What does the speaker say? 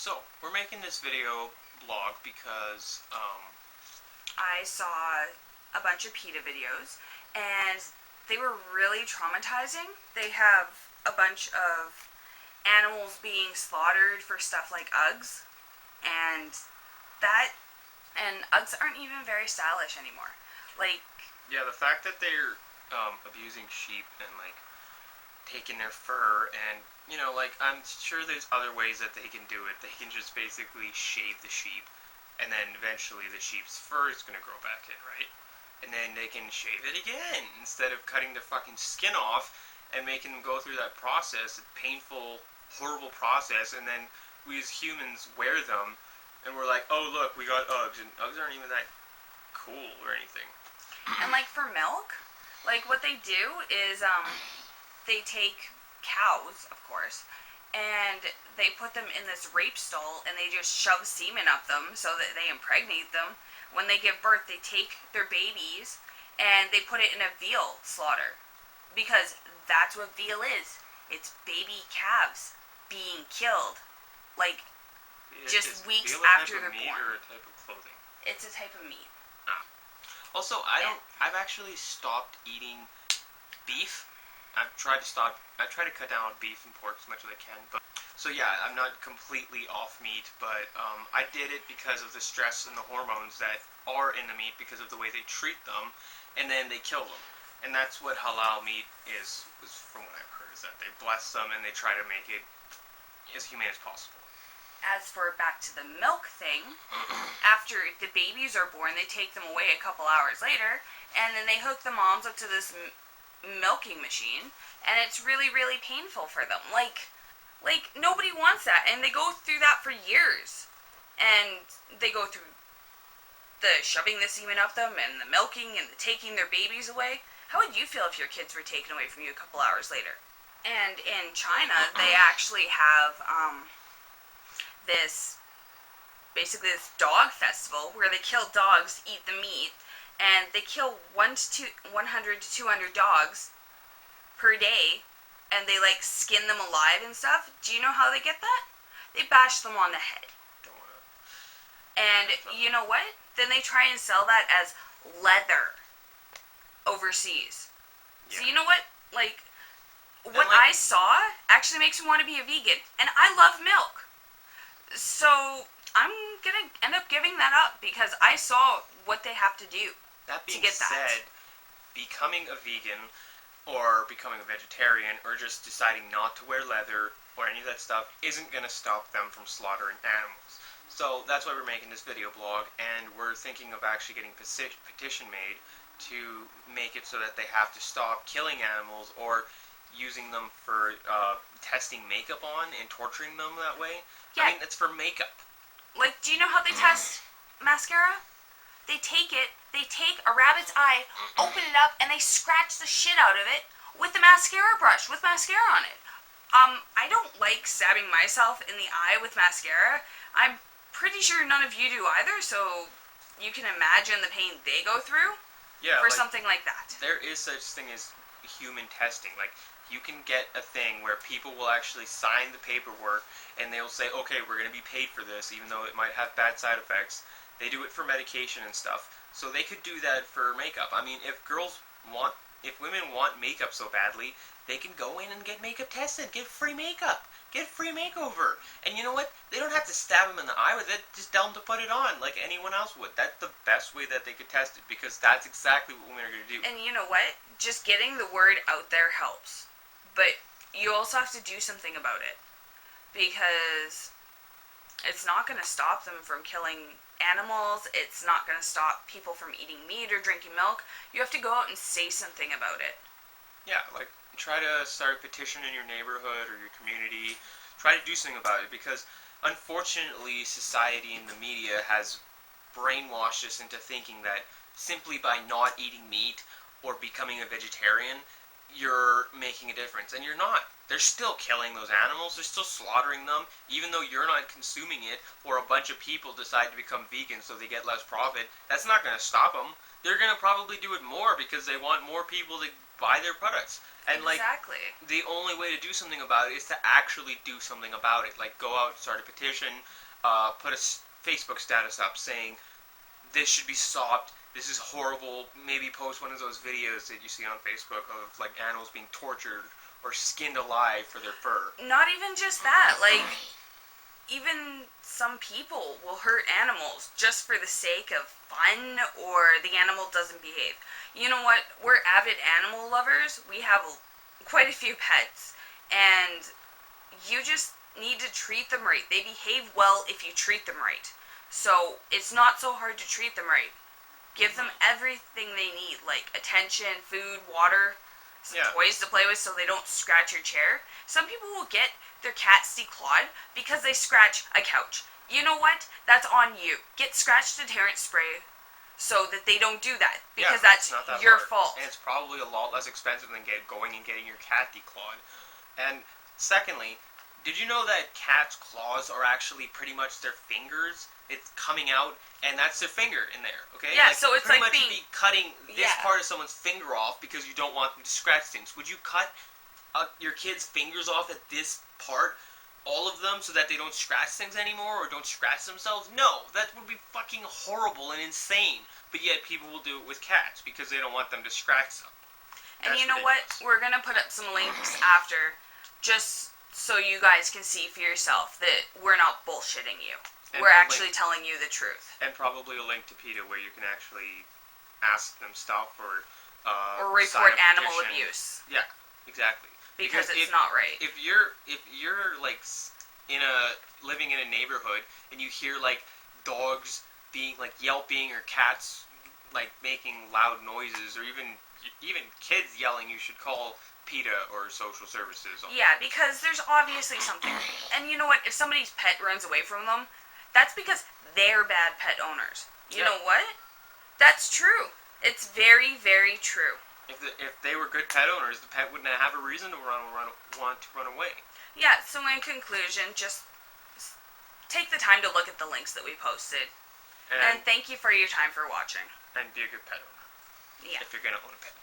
So, we're making this video blog because, I saw a bunch of PETA videos, and they were really traumatizing. They have a bunch of animals being slaughtered for stuff like Uggs, and that, and Uggs aren't even very stylish anymore. Like, yeah, the fact that they're abusing sheep and, like, taking their fur and, I'm sure there's other ways that they can do it. They can just basically shave the sheep, and then eventually the sheep's fur is going to grow back in, right? And then they can shave it again instead of cutting their fucking skin off and making them go through that process, a painful, horrible process, and then we as humans wear them, and we're like, oh look, we got Uggs, and Uggs aren't even that cool or anything. and like for milk, like what they do is they take cows, of course, and they put them in this rape stall and they just shove semen up them so that they impregnate them. When they give birth, they take their babies and they put it in a veal slaughter, because that's what veal is. It's baby calves being killed, like, just weeks after they're born. Or a type of clothing? It's a type of meat. Also, I've actually stopped eating beef. I've tried to cut down on beef and pork as much as I can. So yeah, I'm not completely off meat, but I did it because of the stress and the hormones that are in the meat because of the way they treat them, and then they kill them. And that's what halal meat is from what I've heard, is that they bless them and they try to make it as humane as possible. As for back to the milk thing, after the babies are born, they take them away a couple hours later, and then they hook the moms up to this milking machine, and it's really, really painful for them. Like nobody wants that, and they go through that for years. And they go through the shoving the semen up them, and the milking, and the taking their babies away. How would you feel if your kids were taken away from you a couple hours later? And in China, they actually have this dog festival where they kill dogs, eat the meat, and they kill 100 to 200 dogs per day, and they like skin them alive and stuff. Do you know how they get that? They bash them on the head. And you know what? Then they try and sell that as leather overseas. Yeah. So you know what? What I saw actually makes me want to be a vegan. And I love milk. So I'm going to end up giving that up because I saw what they have to do. That being to get said, that. Becoming a vegan or becoming a vegetarian or just deciding not to wear leather or any of that stuff isn't going to stop them from slaughtering animals. So that's why we're making this video blog, and we're thinking of actually getting a petition made to make it so that they have to stop killing animals or using them for testing makeup on and torturing them that way. Yeah. I mean, it's for makeup. Like, do you know how they test mascara? They take a rabbit's eye, open it up, and they scratch the shit out of it with the mascara brush, with mascara on it. I don't like stabbing myself in the eye with mascara. I'm pretty sure none of you do either, so you can imagine the pain they go through for something like that. There is such thing as human testing. Like, you can get a thing where people will actually sign the paperwork, and they'll say, okay, we're going to be paid for this, even though it might have bad side effects. They do it for medication and stuff. So they could do that for makeup. I mean, if women want makeup so badly, they can go in and get makeup tested, get free makeup, get free makeover. And you know what? They don't have to stab them in the eye with it. Just tell them to put it on like anyone else would. That's the best way that they could test it, because that's exactly what women are going to do. And you know what? Just getting the word out there helps. But you also have to do something about it, because it's not going to stop them from killing animals. It's not going to stop people from eating meat or drinking milk. You have to go out and say something about it. Yeah, like, try to start a petition in your neighborhood or your community. Try to do something about it, because unfortunately society and the media has brainwashed us into thinking that simply by not eating meat or becoming a vegetarian, you're making a difference. And you're not. They're still killing those animals. They're still slaughtering them, even though you're not consuming it, or a bunch of people decide to become vegan so they get less profit. That's not going to stop them. They're going to probably do it more because they want more people to buy their products. And like Exactly. the only way to do something about it is to actually do something about it. Like go out, start a petition, put a Facebook status up saying this should be stopped. This is horrible. Maybe post one of those videos that you see on Facebook of like animals being tortured or skinned alive for their fur. Not even just that. Like, even some people will hurt animals just for the sake of fun or the animal doesn't behave. You know what? We're avid animal lovers. We have quite a few pets. And you just need to treat them right. They behave well if you treat them right. So it's not so hard to treat them right. Give them everything they need, like attention, food, water, some toys to play with so they don't scratch your chair. Some people will get their cats declawed because they scratch a couch. You know what? That's on you. Get scratch deterrent spray so that they don't do that, because that's not that your hard. fault. And it's probably a lot less expensive than going and getting your cat declawed. And secondly, did you know that cats' claws are actually pretty much their fingers? It's coming out, and that's their finger in there, okay? Yeah, so it's pretty like much being... be cutting this Yeah. part of someone's finger off because you don't want them to scratch things. Would you cut your kid's fingers off at this part, all of them, so that they don't scratch things anymore or don't scratch themselves? No, that would be fucking horrible and insane. But yet people will do it with cats because they don't want them to scratch them. And That's you know what? ridiculous. We're going to put up some links after, just so you guys can see for yourself that we're not bullshitting you. And We're a actually link. telling you the truth. And probably a link to PETA where you can actually ask them stuff or Or sign report a animal petition. abuse. Yeah, exactly. Because it's if, not right. If you're like living in a neighborhood and you hear like dogs being like yelping or cats like making loud noises or even kids yelling, you should call PETA or social services. Yeah, because there's obviously something. And you know what? If somebody's pet runs away from them, that's because they're bad pet owners. You know what? That's true. It's very, very true. If they were good pet owners, the pet wouldn't have a reason to want to run away. Yeah, so in conclusion, just take the time to look at the links that we posted. And thank you for your time for watching. And be a good pet owner. Yeah. If you're going to own a pet.